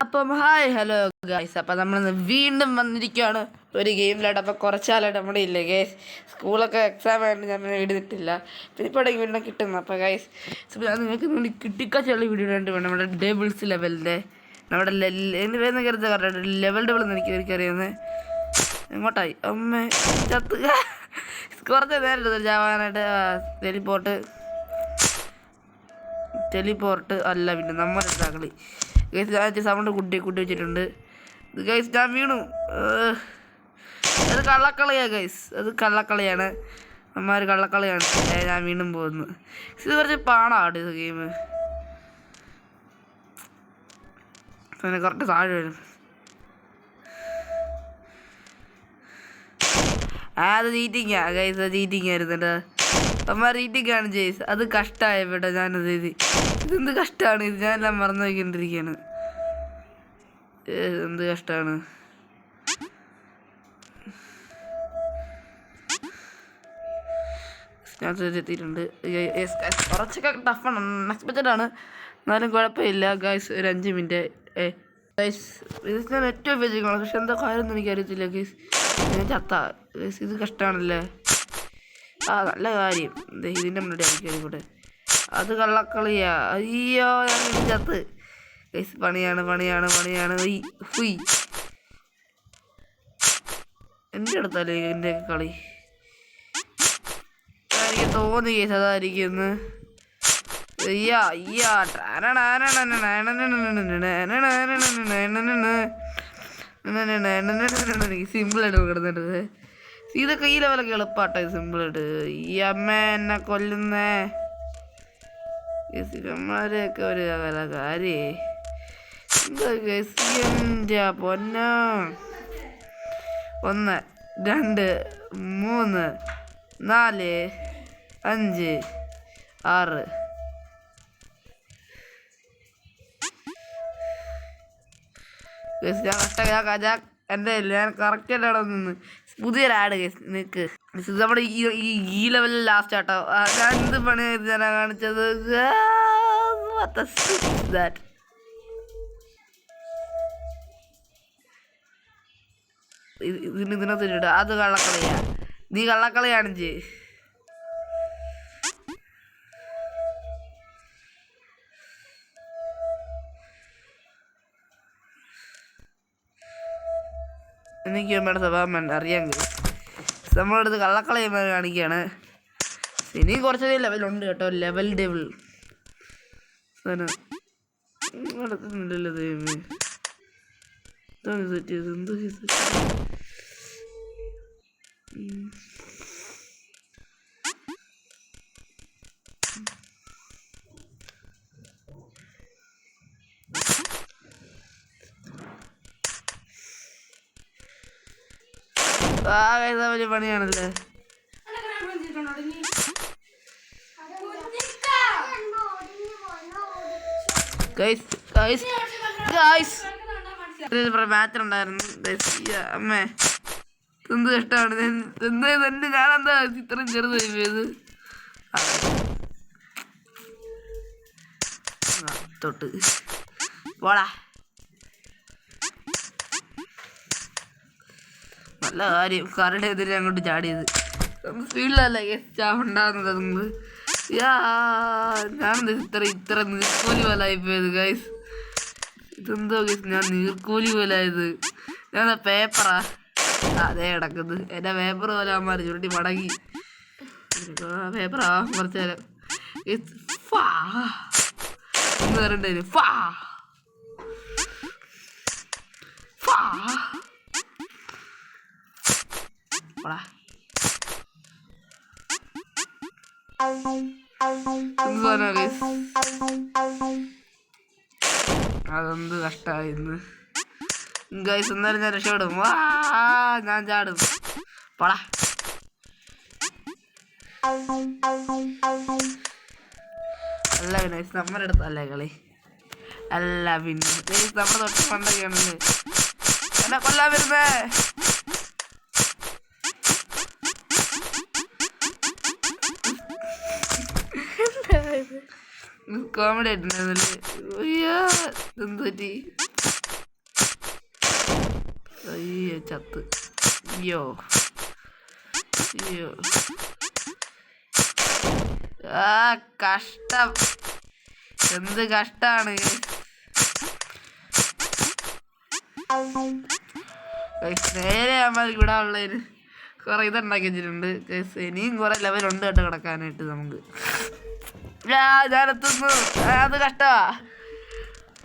അപ്പം hi hello guys. അപ്പം നമ്മളിന്ന് വീണ്ടും വന്നിരിക്കുകയാണ് ഒരു ഗെയിമിലായിട്ട്. അപ്പോൾ കുറച്ചാലായിട്ട് നമ്മുടെ ഇല്ലേ ഗൈസ്, സ്കൂളൊക്കെ എക്സാം ആയിട്ട് ഞാൻ എഴുതിയിട്ടില്ല. പിന്നെ ഇപ്പോൾ ഇടയ്ക്ക് വീണ്ടും കിട്ടുന്നു. അപ്പോൾ ഗൈസ് ഞാൻ നിങ്ങൾക്ക് വേണ്ടി കിട്ടിക്കാച്ചുള്ള വീഡിയോ കണ്ടു വേണം. നമ്മുടെ ഡേബിൾസ് ലെവലിൻ്റെ നമ്മുടെ എന്ത് പേരെന്ന് കരുതാൻ പറഞ്ഞിട്ട് ലെവൽ ഡബിൾ എന്ന് എനിക്കറിയുന്നത്. എങ്ങോട്ടായി അമ്മ ചത്ത് കുറച്ച് നേരം എടുത്തു ചാവാനായിട്ട്. ടെലിപ്പോർട്ട് അല്ല, പിന്നെ നമ്മുടെ കളി ഗൈസ്. ഞാൻ സൗണ്ട് കൂട്ടി വെച്ചിട്ടുണ്ട് ഗൈസ്. ഞാൻ വീണു. അത് കള്ളക്കളിയാണ് ഗൈസ്, അത് കള്ളക്കളിയാണ്. അമ്മ ഒരു കള്ളക്കളിയാണ്. ഞാൻ വീണ്ടും പോകുന്നു. ഇത് കുറച്ച് പാടാണ് ഇത് ഗെയിം. പിന്നെ കറക്റ്റ് താഴെ വരും. അത് ചീറ്റിങ്ങാ ഗൈസ്, അത് ചീറ്റിങ് ആയിരുന്നു. അമ്മ റീറ്റിംഗ് ആണ് ജയ്സ്. അത് കഷ്ടമായ ഇവിടെ ഞാനത് ഇതെന്ത് കഷ്ടമാണ് ഇത്. ഞാനെല്ലാം മറന്നു വയ്ക്കൊണ്ടിരിക്കുകയാണ്. എന്ത് കഷ്ടമാണ്. ഞാൻ എത്തിയിട്ടുണ്ട്. കുറച്ചൊക്കെ ടഫാണ്, അൺഎക്സ്പെക്റ്റഡ് ആണ്, എന്നാലും കുഴപ്പമില്ല ഗൈസ്. ഒരു 5 മിനിറ്റ് ഗൈസ്. ഇത് ഞാൻ ഏറ്റവും വെച്ചിരിക്കണം, പക്ഷെ എന്താ കാര്യമൊന്നും എനിക്കറിയത്തില്ല ഗൈസ്. ഞാൻ ചത്ത ഗൈസ്. ഇത് കഷ്ടമാണല്ലേ. നല്ല കാര്യം ഇതിൻ്റെ മുന്നോട്ട് ആയിക്കോട്ടെ. അത് കള്ളക്കളിയാ. അയ്യോ ഞാൻ ചത്ത് ഗൈസ്. പണിയാണ്. ഹുയ് എൻ്റെ അടുത്തല്ലേ എൻ്റെ കളി. എനിക്ക് തോന്നി ഗൈസ് അതായിരിക്കും. സിമ്പിളായിട്ട് കിടന്നിട്ട് ഇതൊക്കെ ഈ ലെവലൊക്കെ എളുപ്പാട്ടോ. സിമ്പിളായിട്ട്. ഈ അമ്മ എന്നെ കൊല്ലുന്നേ ഗസികന്മാരെയൊക്കെ ഒരു വില കാര്യേ. എൻ്റെ പൊന്ന 1 2 3 4 5 6 ഞാൻ കറക്റ്റായിട്ട് അവിടെ നിന്ന് പുതിയൊരു ആഡ് കേസ് നിൽക്ക്. നമ്മുടെ ഈ ലെവലിൽ ലാസ്റ്റ് ആട്ടോ. ഞാൻ എന്ത് പണി ഞാനാ കാണിച്ചത്. ഇതിനകത്ത് അത് കള്ളക്കളിയാ. നീ കള്ളക്കളിയാണ് ചെയ്. എനിക്ക് നമ്മുടെ സ്വഭാവം അറിയാൻ കഴിയും. നമ്മളടുത്ത് കള്ളക്കളയന്മാർ കാണിക്കുകയാണ്. ഇനിയും കുറച്ചധികം ലെവലുണ്ട് കേട്ടോ. ലെവൽ ഡെവിൾ നടക്കുന്നുണ്ടല്ലോ ദൈവമേ. സെറ്റ് ചെയ്ത് എന്തോ വലിയ പണിയാണല്ലേ. മാച്ച് ഉണ്ടായിരുന്നു അമ്മേ. എന്ത് കഷ്ടമാണ്. തന്നെ ഞാനെന്താ ഇത്രയും ചെറുത് ചെയ്ത് തൊട്ട് പോടാ. നല്ല കാര്യം കരടെ എതിരെ അങ്ങോട്ട് ചാടിയത്. സ്പീഡിലല്ലേ ചാവുണ്ടാകുന്നത് നിങ്ങൾ. ഞാനെന്താ ഇത്ര നീർക്കോലി പോലായിപ്പോയത് ഗൈസ്. ഇതെന്തോ ഗൈസ്, ഞാൻ നീർക്കോലി പോലായത്. ഞാൻ പേപ്പറാ അതേ കിടക്കുന്നത്. എൻ്റെ പേപ്പർ പോലെ അമ്മ ചുരുട്ടി മടങ്ങി പേപ്പറാ കുറച്ച് നേരം എന്ന് പറയണ്ടേ. അതെന്ത് കഷ്ടായിന്ന് ഗൈസ്. എന്നാലും ഞാൻ രക്ഷപ്പെടും. ഞാൻ ചാടും. പോടാ. അല്ല പിന്നെ നമ്മുടെ അടുത്തല്ലേ കളി. അല്ല പിന്നെ നമ്മുടെ തൊട്ട് പണ്ടൊക്കെയാണല്ലേ എന്നെ കൊല്ലാൻ വരുന്നേ. കോമഡി ആയിട്ടുണ്ടായിരുന്നല്ലേ. അയ്യോ എന്ത് പറ്റി. അയ്യോ ചത്ത്. അയ്യോ അയ്യോ ആ കഷ്ടം, എന്ത് കഷ്ടാണ്. നേരെ നമ്മൾ ഇവിടെ ഉള്ളതിന് കുറെ ഇതുണ്ടാക്കി വെച്ചിട്ടുണ്ട്. ഇനിയും കുറെ ലെവലുണ്ട് കേട്ടോ കിടക്കാനായിട്ട് നമുക്ക്. ഞാനെത്തുന്നു, അത് കഷ്ടമാ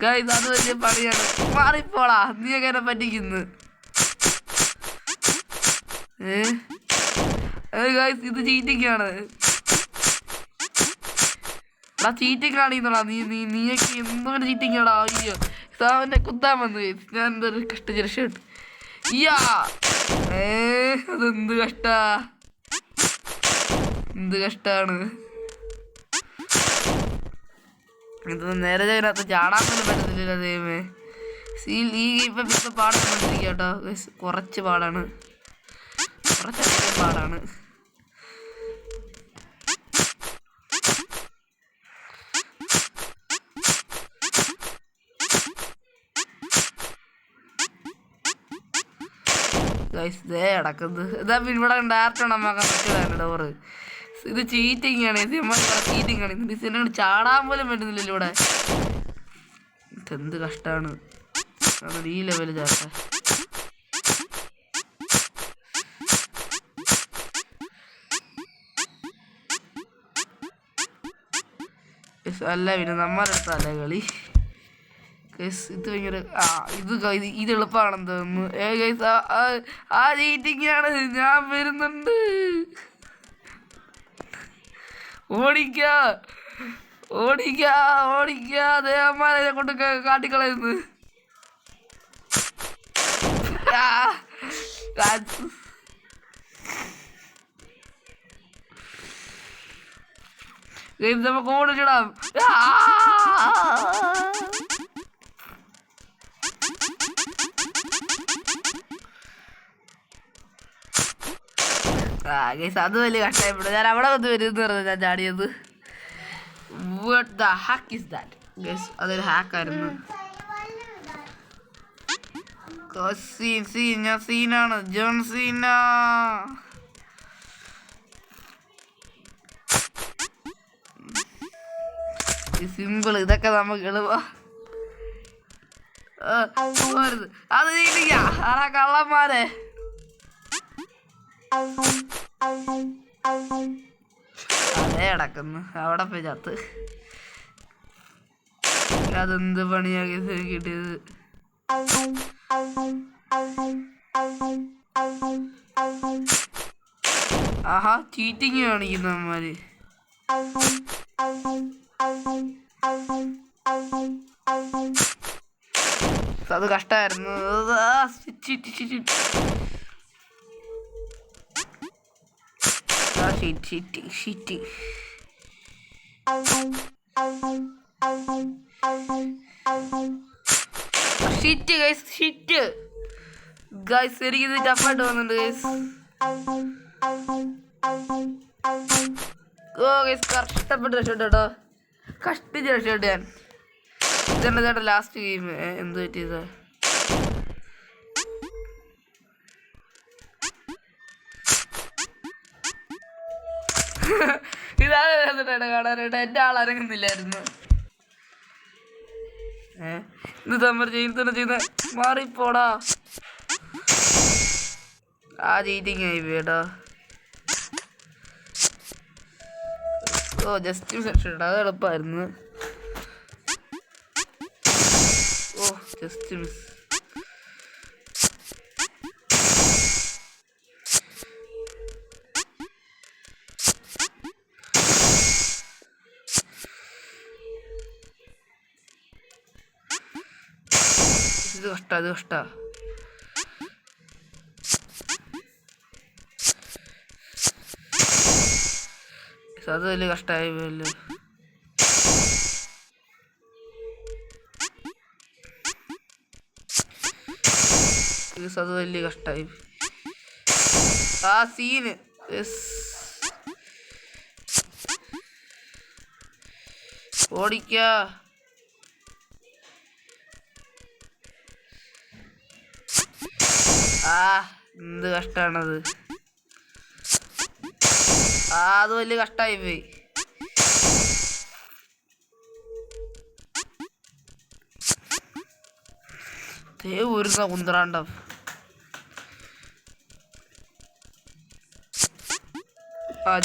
ഗൈസ്, അത് വലിയ പണിയാണ്. മാറിപ്പോളാ, നീ എങ്ങനെ പറ്റിക്കുന്നു? ഗൈസ് ഇത് ചീറ്റിംഗ് ആണ്. ചീറ്റിംഗ് കാണിക്കുന്നോടാ നീയൊക്കെ എന്തൊരു ചീറ്റിംഗ് ആടാ. അയ്യോ സാവന്റെ കുത്താൻ വന്നു. ഞാൻ എന്തൊരു കഷ്ടിച്ച് രക്ഷപ്പെട്ടു. ഇയ്യാ അതെന്ത് കഷ്ടാ, എന്ത് കഷ്ടാണ് ഇത്. നേരെ അതിനകത്ത് ചാടാൻ പോലും പറ്റത്തില്ല ദൈവമേ. ഈ ഇപ്പം പാടാൻ പറ്റിരിക്കുക കേട്ടോ. കുറച്ച് പാടാണ്, കുറച്ചധികം പാടാണ്. ഇതേ കിടക്കുന്നത്. ഇതാ ഇവിടെ ഡയറക്റ്റ് ഉണ്ടാക്കാൻ പറ്റിയതാണ് ഡോറ്. ഇത് ചീറ്റിംഗ് ആണ്. ഇത് ചീറ്റിംഗ് ആണ്. ഇതിനെ ചാടാൻ പോലും പറ്റുന്നില്ല ഇവിടെ. എന്ത് കഷ്ടാണ്. അത് ഈ ലെവല് ചാട്ട. അല്ല പിന്നെ നമ്മളെടുത്തല്ലേ കളി. ഇത് ഭയങ്കര ഇത് എളുപ്പമാണെന്ന് തോന്നുന്നു. ആ ചീറ്റിംഗ് ആണ്. ഞാൻ വരുന്നുണ്ട്. ഓടിക്കാ ഓടിക്കാ ഓടിക്കാ. ദേവന്മാരെ കൊണ്ട് കാട്ടിക്കളയുന്നു. നമുക്ക് ഓടിച്ചിടാം. അത് വലിയ കഷ്ടപ്പെട്ടു. ഞാൻ അവിടെ വന്ന് വരുമെന്ന് പറഞ്ഞു ഞാൻ ചാടിയത്. What the heck is that? അതൊരു ഹാക്കായിരുന്നു. ഞാൻ സീനാണ്, ജോൺ സീന. സിമ്പിൾ, ഇതൊക്കെ നമുക്ക് എളുപ്പ. അത് ചെയ്യില്ല ആരാ കള്ളന്മാരെ. അതേ കിടക്കുന്നു അവിടെ പോയി ചത്ത്. അതെന്ത് പണിയാക്കി കിട്ടിയത്. ആഹാ ചീറ്റിങ് കാണിക്കുന്നു അമ്മമാര്. അത് കഷ്ടായിരുന്നു. എനിക്കിത് ടഫായിട്ട് വന്നിട്ടുണ്ട് ഗൈസ്. കഷ്ടപ്പെട്ട് രക്ഷപ്പെട്ടു കേട്ടോ. കഷ്ടിച്ച് രക്ഷപ്പെട്ടു ഞാൻ. ഇതെന്താ ചേട്ടാ ലാസ്റ്റ് ഗെയിം. എന്ത് പറ്റിയത്? ഇതാണ് കാണാനായിട്ട്. എൻ്റെ ആളരങ്ങുന്നില്ലായിരുന്നു. ഇത് തമ്മിൽ ചെയ്യുന്ന മാറിപ്പോടാ. ആ ചീറ്റിങ് ആയി പോയിട്ടോ. Just miss. അത് എളുപ്പമായിരുന്നു. Just miss. ഇത് കഷ്ട, അത് കഷ്ട. അത് വലിയ കഷ്ടമായി പോയല്ലോ. അത് വലിയ കഷ്ടമായി. ആ സീന് ഓടിക്കാ. എന്ത് കഷ്ടാണത്. അത് വലിയ കഷ്ടായി പോയി. ഊരുന്ന കുന്തറാണ്ടം.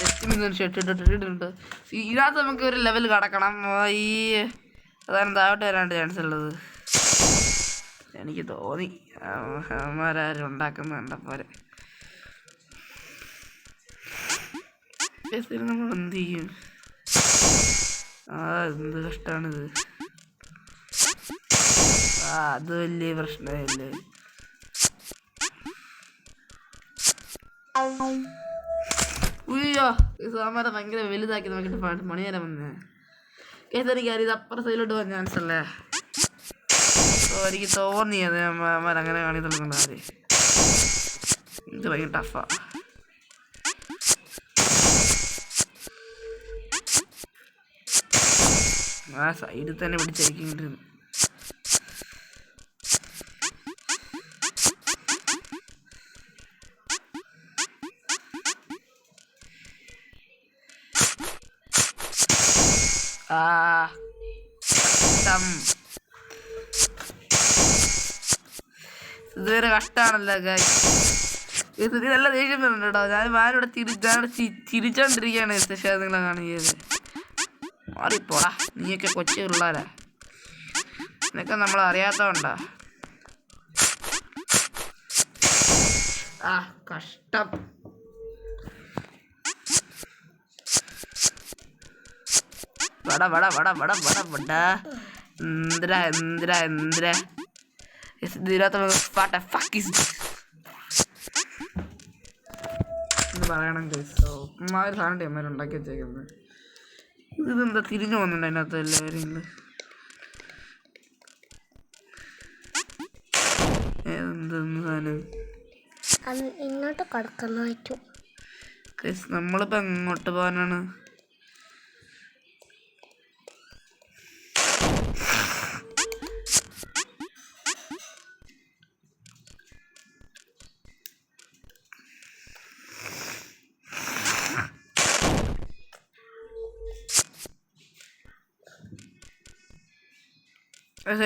ജസ്റ്റ് ഷെട്ട് ഇട്ടിട്ടുണ്ട്. ഇതിനകത്ത് നമുക്ക് ഒരു ലെവൽ കടക്കണം. ഈ അതാണ് താഴോട്ട് വരാണ്ട് ചാൻസ് ഉള്ളത്. എനിക്ക് തോന്നി അവന്മാരും ഉണ്ടാക്കുന്ന കണ്ടപ്പോലെ. നമ്മൾ എന്ത് ചെയ്യും? എന്ത് കഷ്ടാണിത്. അത് വലിയ പ്രശ്നമല്ലേ. ഉയ്യോ, ഈ സാമാരെ ഭയങ്കര വലുതാക്കി നോക്കിയിട്ട് മണിയേരം വന്നേ. കേസരിക്കാർ ഇത് അപ്പുറ സൈഡിലോട്ട് പോകാൻ ചാൻസ് അല്ലേ. എനിക്ക് തോന്നിയത് അങ്ങനെ കാണി തുടങ്ങേണ്ട കാര്യം. ഇത് ഭയങ്കര ടഫാ. സൈഡിൽ തന്നെ പിടിച്ചയക്കിട്ടുണ്ട്. ഇതുവരെ കഷ്ടാണല്ലോ ഇത് നല്ല ദേഷ്യം വരുന്നുണ്ട് കേട്ടോ. ഞാനിവിടെ ചിരിച്ചോണ്ടിരിക്കുകയാണ്. പക്ഷേ നിങ്ങളെ കാണിയത് മാറിപ്പോടാ. നീയൊക്കെ കൊച്ചു പിള്ളേരാ. നിനക്ക് നമ്മൾ അറിയാത്തോണ്ടാ. കഷ്ടം. വട വട വട വട വട വട എന്തിരാ എന്തിരാ എന്തിരാ പറയണം. സാധനം അമ്മമാർ ഉണ്ടാക്കി വെച്ചേക്കുന്നത്. ഇതെന്താ തിരിഞ്ഞു പോകുന്നുണ്ട് അതിനകത്ത് എല്ലാവരും. എന്തെന്ന് സാധനം ഇങ്ങോട്ട് കടക്കുന്നു. നമ്മളിപ്പോ എങ്ങോട്ട് പോകാനാണ്?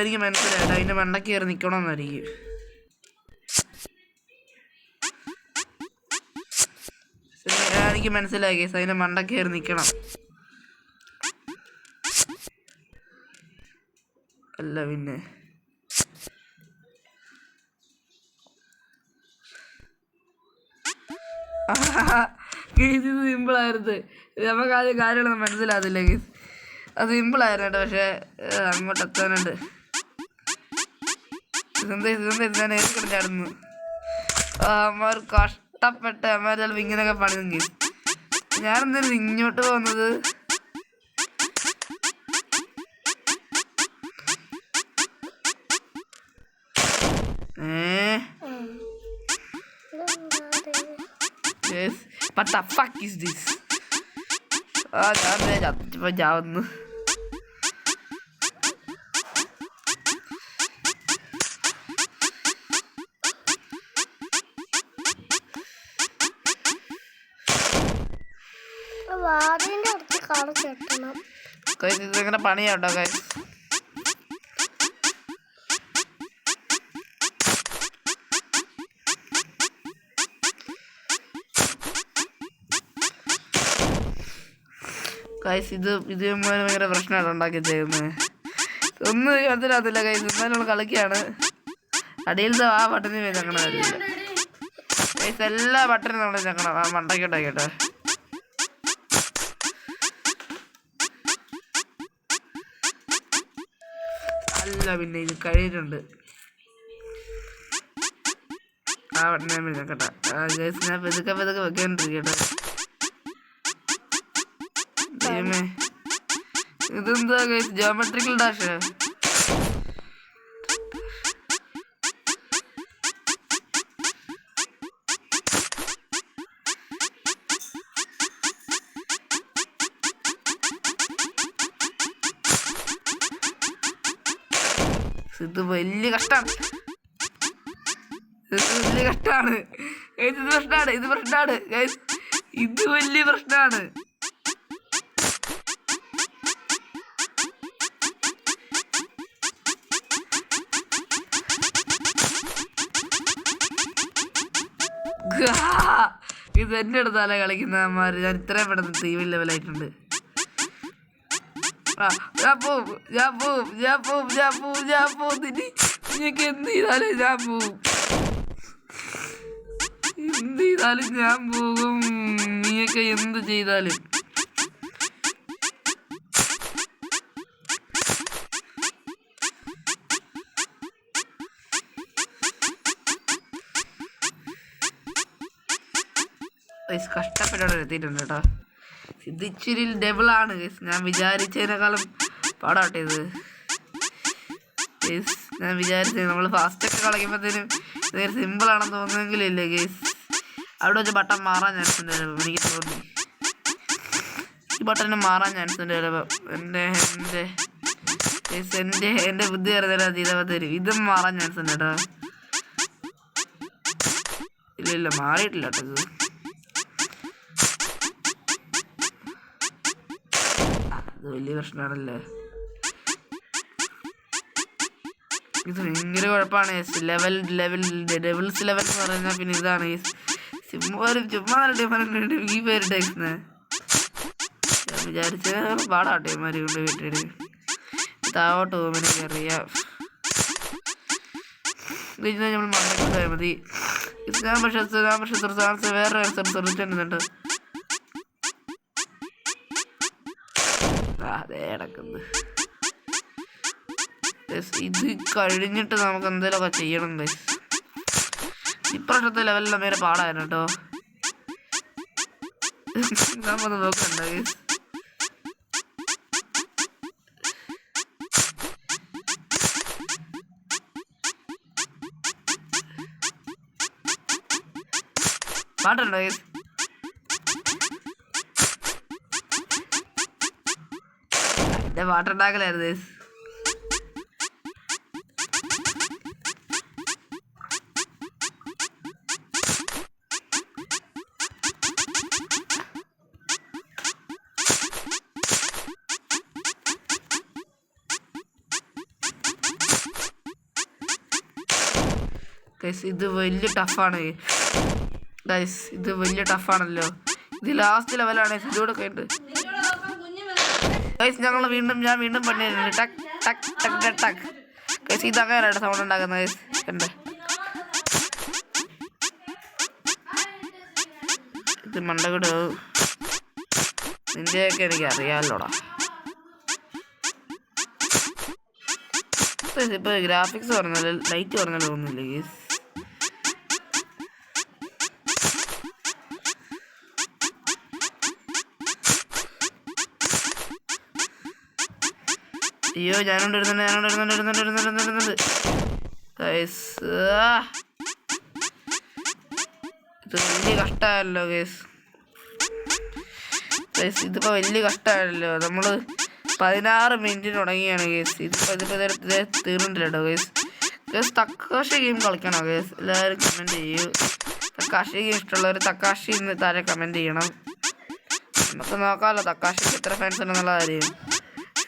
എനിക്ക് മനസ്സിലായില്ല. അതിൻ്റെ മണ്ടക്ക് കയറി നിൽക്കണമെന്നായിരിക്കും. എനിക്ക് മനസ്സിലായി കേസ്. അതിൻ്റെ മണ്ടക്ക് കയറി നിൽക്കണം. അല്ല പിന്നെ കേസ് ഇത് സിമ്പിളായിരുന്നു. നമുക്ക് ആദ്യം കാര്യങ്ങളൊന്നും മനസ്സിലാകത്തില്ല കേസ്. അത് സിമ്പിളായിരുന്നു കേട്ടോ. പക്ഷേ അങ്ങോട്ട് എത്താനുണ്ട്. ഞാൻ ഏറിക്കിടന്നായിരുന്നു. അമ്മമാർ കഷ്ടപ്പെട്ട് അമ്മമാർ ചിലപ്പോൾ ഇങ്ങനെയൊക്കെ പണിതെങ്കിൽ ഞാനെന്തായാലും ഇങ്ങോട്ട് പോകുന്നത്. What the fuck is this? ഞാൻ ചാവുന്നു. ഇങ്ങനെ പണിയാട്ടോ കാര്യം. കൈസ് ഇത് ഭയങ്കര പ്രശ്നമാണ് ഉണ്ടാക്കി ചെയ്യുന്നത്. ഒന്നും മനസ്സിലാകത്തില്ല കൈസ്. എന്നാലും കളിക്കുകയാണ്. അടിയിലത്തെ ആ ബട്ടണിൽ ഞെക്കണ കാര്യമില്ല കൈസ്. എല്ലാ ബട്ടനും നമ്മൾ ഞെക്കണം. ആ മണ്ടയ്ക്കുണ്ടാക്കിട്ടെ. അല്ല പിന്നെ ഇത് കഴിയിട്ടുണ്ട്. ആ ബട്ടനെ ഞെക്കട്ടെ. ഗൈസ് ഞാൻ പെതുക്കെ വെക്കാണ്ടിരിക്കട്ടെ. ഇതെന്താ ഗൈസ്? Geometrical dash. ഇത് വലിയ കഷ്ടമാണ്. വലിയ കഷ്ടമാണ്. ഇത് പ്രശ്നമാണ്, ഇത് പ്രശ്നമാണ്, ഇത് വലിയ പ്രശ്നമാണ്. ഇത് എൻ്റെ അടുത്തല്ല കളിക്കുന്നമാര്. ഞാൻ ഇത്രയും പെട്ടെന്ന് TV ലെവലായിട്ടുണ്ട്. നിനക്ക് എന്ത് ചെയ്താലും ഞാൻ പോവും, എന്ത് ചെയ്താലും ഞാൻ പോകും. നീയൊക്കെ എന്ത് ചെയ്താലും. കഷ്ടപ്പെട്ടോടെ എത്തിയിട്ടുണ്ട് കേട്ടോ. ഇത് ഇച്ചിരി ഡബിളാണ്. ഞാൻ വിചാരിച്ചതിനേക്കാളും പാടാട്ടെ ഇത്. ഞാൻ വിചാരിച്ചത് നമ്മൾ ഫാസ്റ്റൊക്കെ കളിക്കുമ്പോഴത്തേനും നേരെ സിമ്പിളാണെന്ന് തോന്നുമെങ്കിലില്ലേ ഗേസ്, അവിടെ വെച്ച് ബട്ടൺ മാറാൻ ചാൻസ് ഉണ്ട് ചിലപ്പോൾ. എനിക്ക് തോന്നി ഈ ബട്ടണിന് മാറാൻ ചാൻസ് ഉണ്ട് ചിലപ്പോൾ. എൻ്റെ ബുദ്ധി അറിഞ്ഞാൽ ചെയ്തപ്പോൾ തരും. ഇതും മാറാൻ ചാൻസ് ഉണ്ട് കേട്ടോ. ഇല്ല മാറിയിട്ടില്ല കേട്ടോ. ഇത് വലിയ പ്രശ്നമാണല്ലേ. ഇത് ഭയങ്കര കുഴപ്പമാണ്. ഡെവിൾസ് ലെവൽ എന്ന് പറഞ്ഞാൽ പിന്നെ ഇതാണ് ചുമ്മാ ഡിഫറൻറ്റ് ഈ പേര് ടേക്സിന്. ഞാൻ വിചാരിച്ച പാടാട്ടെ മാരി കൊണ്ട് വീട്ടിൽ താവോട്ട് പോകുമ്പോൾ എനിക്കറിയാം. ഇത് നമ്മൾ മണ്ടക്കൊണ്ട് പോയാൽ മതി. ഞാൻ പക്ഷേ വേറെ സെർച്ചുണ്ട്. അതേ കിടക്കുന്നു. ഇത് കഴിഞ്ഞിട്ട് നമുക്ക് എന്തെങ്കിലുമൊക്കെ ചെയ്യണം ഗൈസ്. ഇപ്രാവശ്യത്തെ ലെവലിലെ നേരെ പാടായിരുന്നു കേട്ടോ. നമ്മത് നോക്കണ്ട ഗൈസ്. പാട്ടുണ്ടോ ഗൈസ്? എന്റെ പാട്ടുണ്ടാക്കലായിരുന്നു ഗൈസ്. ഇത് വലിയ ടഫാണ് ഗൈസ്. ഇത് വലിയ ടഫാണല്ലോ. ഇത് ലാസ്റ്റ് ലെവലാണ്. ഇതോടെ കഴിഞ്ഞിട്ട് ഗൈസ് ഞാൻ വീണ്ടും പണിയുന്നുണ്ട്. ടക്ക് ടക്ക് ടക്ക് ടക്ക് ഗൈസ്. ഇത് അങ്ങനെയാണ് സൗണ്ട് ഉണ്ടാക്കുന്നത് ഗൈസ്. എൻ്റെ ഇത് മണ്ടകട് നിന്റെയൊക്കെ എനിക്ക് അറിയാമല്ലോടാ. ഇപ്പൊ ഗ്രാഫിക്സ് പറഞ്ഞാൽ ലൈറ്റ് പറഞ്ഞാൽ തോന്നുന്നില്ല ഗൈസ്. അയ്യോ ഞാനുണ്ട് ഗൈസ്. ഇത് വലിയ കഷ്ടമായല്ലോ ഗൈസ്. ഇതിപ്പോ വലിയ കഷ്ടമായല്ലോ. നമ്മള് 16 മിനിറ്റ് തുടങ്ങിയാണ് ഗേസ്. ഇതിപ്പോൾ തീർന്നിട്ടില്ല കേട്ടോ ഗേസ്. തക്കാശി ഗെയിം കളിക്കണോ ഗേസ്? എല്ലാവരും കമൻറ്റ് ചെയ്യൂ. തക്കാശി ഗെയിം ഇഷ്ടമുള്ളവർ തക്കാശി ഇന്ന് താരെ കമൻറ്റ് ചെയ്യണം. നമുക്ക് നോക്കാമല്ലോ തക്കാശിക്ക് എത്ര ഫാൻസ് ഉണ്ടെന്നുള്ള കാര്യം.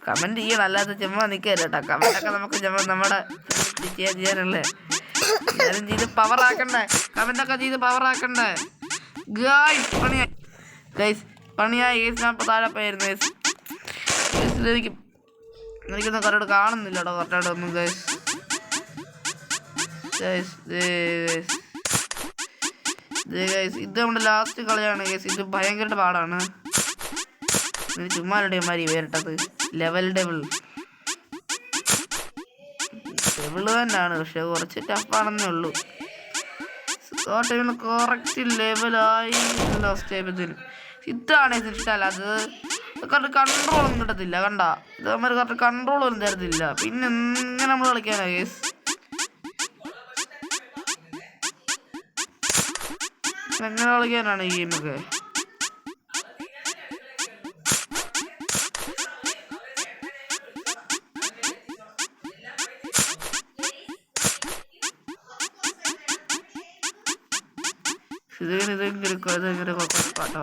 കമൻറ്റ് ചെയ്യണം, അല്ലാതെ ചുമ്മാ നിൽക്കരുത് കേട്ടോ. കമൻറ്റൊക്കെ നമുക്ക് നമ്മുടെ ചെയ്യാനല്ലേ. എല്ലാവരും ചെയ്ത് പവറാക്കണ്ടേ, കമൻറ്റൊക്കെ ചെയ്ത് പവറാക്കണ്ടേ ഗൈസ്. പണിയായി ഗേസ്. ഞാൻ ഇപ്പോൾ താഴെ പോയിരുന്നു ഗേസ്. എനിക്കൊന്നും കറക്റ്റ് കാണുന്നില്ല കേട്ടോ കറക്റ്റായിട്ട് ഒന്നും ഗൈസ്. ഇത് നമ്മുടെ ലാസ്റ്റ് കളിയാണ് ഗൈസ്. ഇത് ഭയങ്കര പാടാണ്. ചുമ്മാ മാതിരി വേറിട്ടത് ഡെവിൾ തന്നെയാണ്, പക്ഷെ കുറച്ച് ടഫാണെന്നേ ഉള്ളൂ. കറക്റ്റ് ലെവലായി ലാസ്റ്റ് ആയപ്പോഴത്തേനും ഇതാണ് ഇഷ്ടമല്ല. അത് കറക്റ്റ് കൺട്രോൾ ഒന്നും കിട്ടത്തില്ല. കണ്ട ഇത് നമ്മൾ കറക്റ്റ് കൺട്രോൾ ഒന്നും തരത്തില്ല. പിന്നെ എങ്ങനെ നമ്മൾ കളിക്കാനാ കേസ്? എങ്ങനെ കളിക്കാനാണ് ഈ ഗെയിമൊക്കെ? ഇതെങ്ങനെ കേട്ടോ.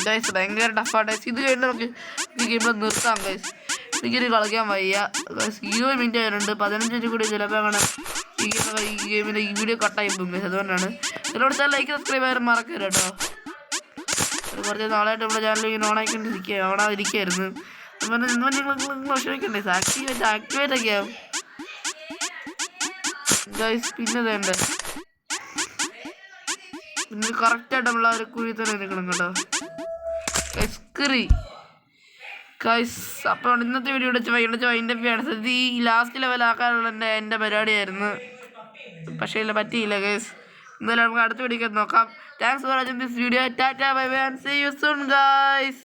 ഗൈസ് ഭയങ്കര ടഫാണ് ഗൈസ്. ഇത് കഴിഞ്ഞ് നമുക്ക് ഈ ഗെയിമിൽ നിർത്താം ഗൈസ്. എനിക്കിത് കളിക്കാൻ വയ്യ ഗൈസ്. 20 മിനിറ്റ് ആയിട്ടുണ്ട്. 15 മിനിറ്റ് കൂടി ചിലപ്പോൾ അങ്ങനെ ഈ ഗെയിമിൻ്റെ ഈ വീഡിയോ കട്ടായി പോകും ഗൈസ്. അതുകൊണ്ടാണ് ഇതിലൂടെ ചാനൽ ലൈക്ക് സബ്സ്ക്രൈബ് ചെയ്യാൻ മറക്കരുത് കേട്ടോ. കുറച്ച് നാളായിട്ട് നമ്മുടെ ചാനൽ ഇങ്ങനെ ഓണാതിരിക്കുകയായിരുന്നു. അതുപോലെ നിങ്ങൾ വിഷമിക്കണ്ടേ ആക്ടിവേറ്റ് ഒക്കെ ആവും ഗൈസ്. പിന്നെ വേണ്ടേ പിന്നെ കറക്റ്റായിട്ട് നമ്മൾ ആ ഒരു കുഴി തന്നെ നിൽക്കണം കേട്ടോ ഗൈസ്. അപ്പോൾ ഇന്നത്തെ വീഡിയോ അതിൻ്റെ ആണ് ഈ ലാസ്റ്റ് ലെവലാക്കാനുള്ള എൻ്റെ പരിപാടിയായിരുന്നു. പക്ഷേ ഇല്ല പറ്റിയില്ല ഗൈസ്. എന്തായാലും നമുക്ക് അടുത്ത വീഡിയോ നോക്കാം. Thanks for watching this video. Tata bye bye and see you soon guys.